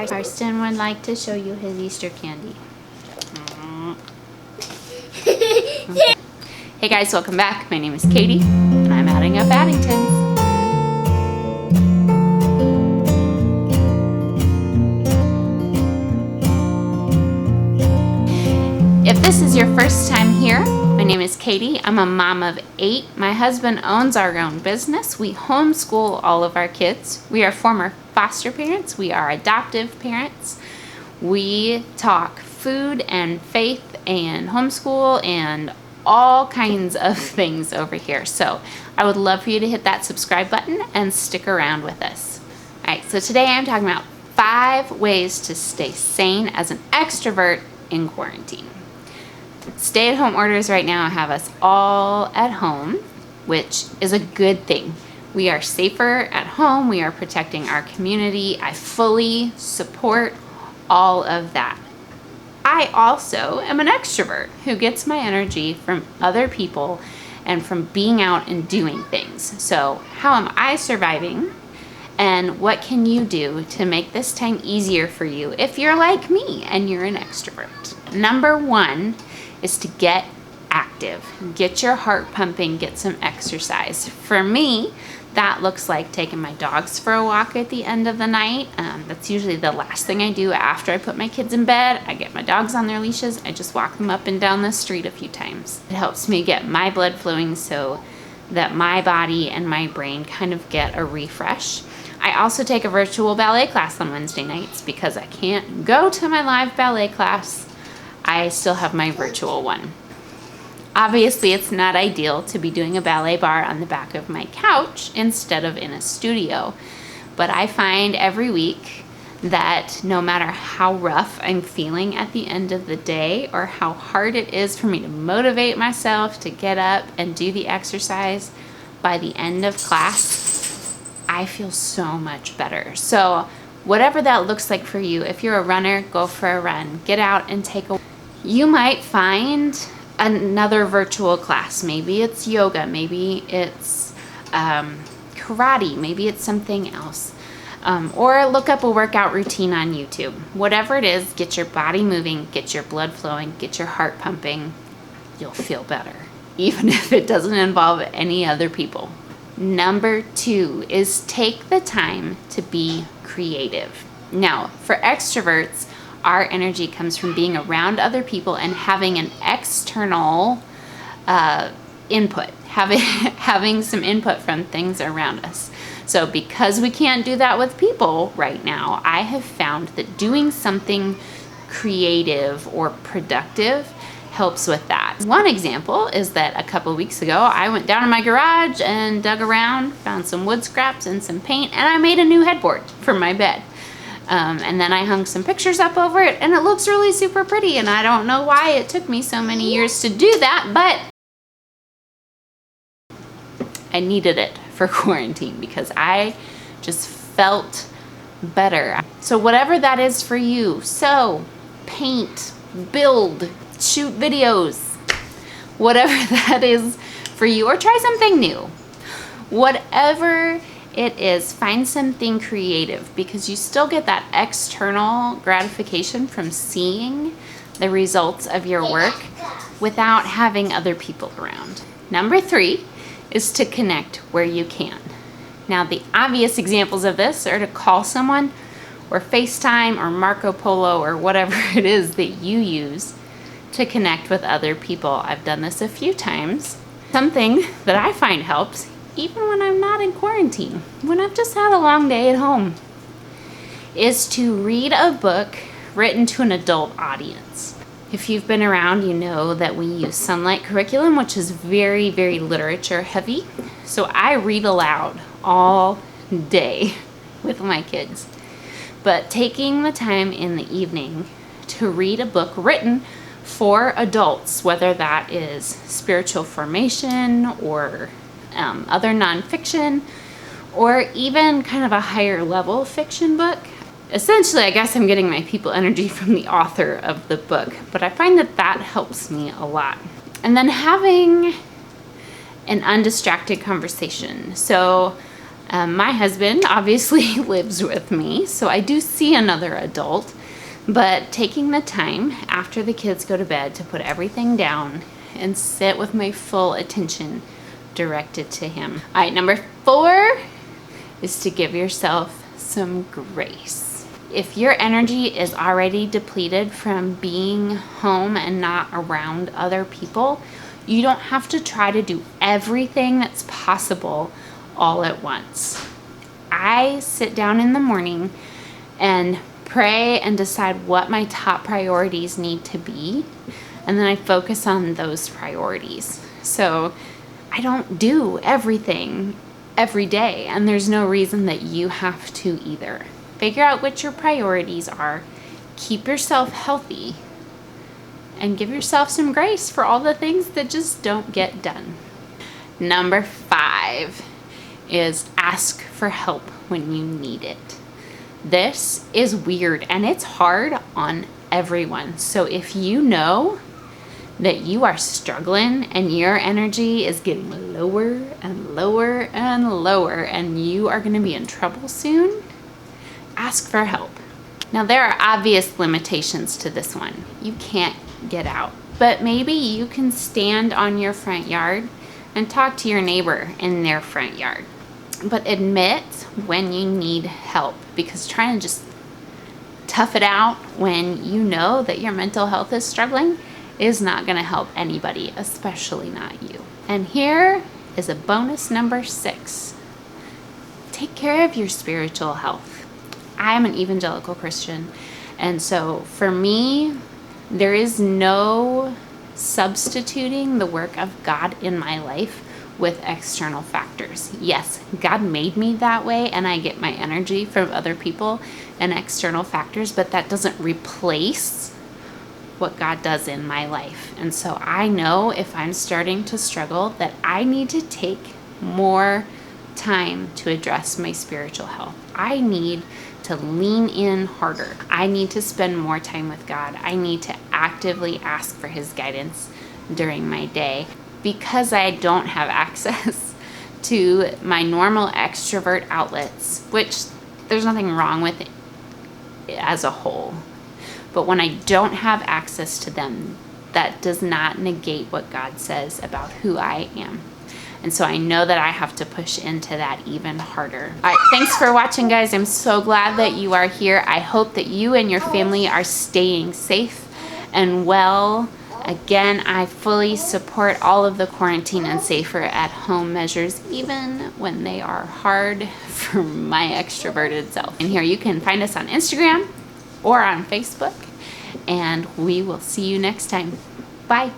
Carsten would like to show you his Easter candy. Hey guys, welcome back. My name is Katie, and I'm adding up Addington. If this is your first time here, my name is Katie. I'm a mom of 8. My husband owns our own business. We homeschool all of our kids. We are former foster parents. We are adoptive parents. We talk food and faith and homeschool and all kinds of things over here. So I would love for you to hit that subscribe button and stick around with us. All right, so today I'm talking about 5 ways to stay sane as an extrovert in quarantine. Stay-at-home orders right now have us all at home, which is a good thing. We are safer at home. We are protecting our community. I fully support all of that. I also am an extrovert who gets my energy from other people and from being out and doing things. So how am I surviving? And what can you do to make this time easier for you if you're like me and you're an extrovert? Number 1 is to get active. Get your heart pumping, get some exercise. For me, that looks like taking my dogs for a walk at the end of the night. That's usually the last thing I do after I put my kids in bed. I get my dogs on their leashes. I just walk them up and down the street a few times. It helps me get my blood flowing so that my body and my brain kind of get a refresh. I also take a virtual ballet class on Wednesday nights because I can't go to my live ballet class. I still have my virtual one. Obviously, it's not ideal to be doing a ballet bar on the back of my couch instead of in a studio, but I find every week that no matter how rough I'm feeling at the end of the day or how hard it is for me to motivate myself to get up and do the exercise, by the end of class, I feel so much better. So whatever that looks like for you, if you're a runner, go for a run. Get out and take a walk. You might find another virtual class. Maybe it's yoga, maybe it's karate, maybe it's something else. Or look up a workout routine on YouTube. Whatever it is, get your body moving, get your blood flowing, get your heart pumping. You'll feel better, even if it doesn't involve any other people. Number 2 is take the time to be creative. Now, for extroverts, our energy comes from being around other people and having an external input, having some input from things around us. So because we can't do that with people right now, I have found that doing something creative or productive helps with that. One example is that a couple weeks ago, I went down in my garage and dug around, found some wood scraps and some paint, and I made a new headboard for my bed. And then I hung some pictures up over it, and it looks really super pretty, and I don't know why it took me so many years to do that, but I needed it for quarantine because I just felt better. So whatever that is for you, sew, paint, build, shoot videos, whatever that is for you, or try something new. Whatever it is, find something creative because you still get that external gratification from seeing the results of your work without having other people around. Number 3 is to connect where you can. Now, the obvious examples of this are to call someone or FaceTime or Marco Polo or whatever it is that you use to connect with other people. I've done this a few times. Something that I find helps even when I'm not in quarantine, when I've just had a long day at home, is to read a book written to an adult audience. If you've been around, you know that we use Sunlight curriculum, which is very, very literature heavy. So I read aloud all day with my kids. But taking the time in the evening to read a book written for adults, whether that is spiritual formation or other nonfiction, or even kind of a higher level fiction book. Essentially, I guess I'm getting my people energy from the author of the book, but I find that that helps me a lot. And then having an undistracted conversation. So My husband obviously lives with me, so I do see another adult, but taking the time after the kids go to bed to put everything down and sit with my full attention directed to him. All right, number 4 is to give yourself some grace. If your energy is already depleted from being home and not around other people, you don't have to try to do everything that's possible all at once. I sit down in the morning and pray and decide what my top priorities need to be, and then I focus on those priorities. So I don't do everything every day, and there's no reason that you have to either. Figure out what your priorities are, keep yourself healthy, and give yourself some grace for all the things that just don't get done. Number 5 is ask for help when you need it. This is weird and it's hard on everyone. So if you know that you are struggling and your energy is getting lower and lower and lower and you are going to be in trouble soon, ask for help. Now there are obvious limitations to this one. You can't get out, but maybe you can stand on your front yard and talk to your neighbor in their front yard. But admit when you need help, because trying to just tough it out when you know that your mental health is struggling is not going to help anybody, especially not you. And here is a bonus number 6. Take care of your spiritual health. I'm an evangelical Christian, and so for me, there is no substituting the work of God in my life with external factors. Yes, God made me that way and I get my energy from other people and external factors, but that doesn't replace what God does in my life. And so I know if I'm starting to struggle that I need to take more time to address my spiritual health. I need to lean in harder. I need to spend more time with God. I need to actively ask for His guidance during my day. Because I don't have access to my normal extrovert outlets, which there's nothing wrong with it as a whole. But when I don't have access to them, that does not negate what God says about who I am. And so I know that I have to push into that even harder. All right, thanks for watching, guys. I'm so glad that you are here. I hope that you and your family are staying safe and well. Again, I fully support all of the quarantine and safer at home measures, even when they are hard for my extroverted self. And here you can find us on Instagram or on Facebook, and we will see you next time. Bye.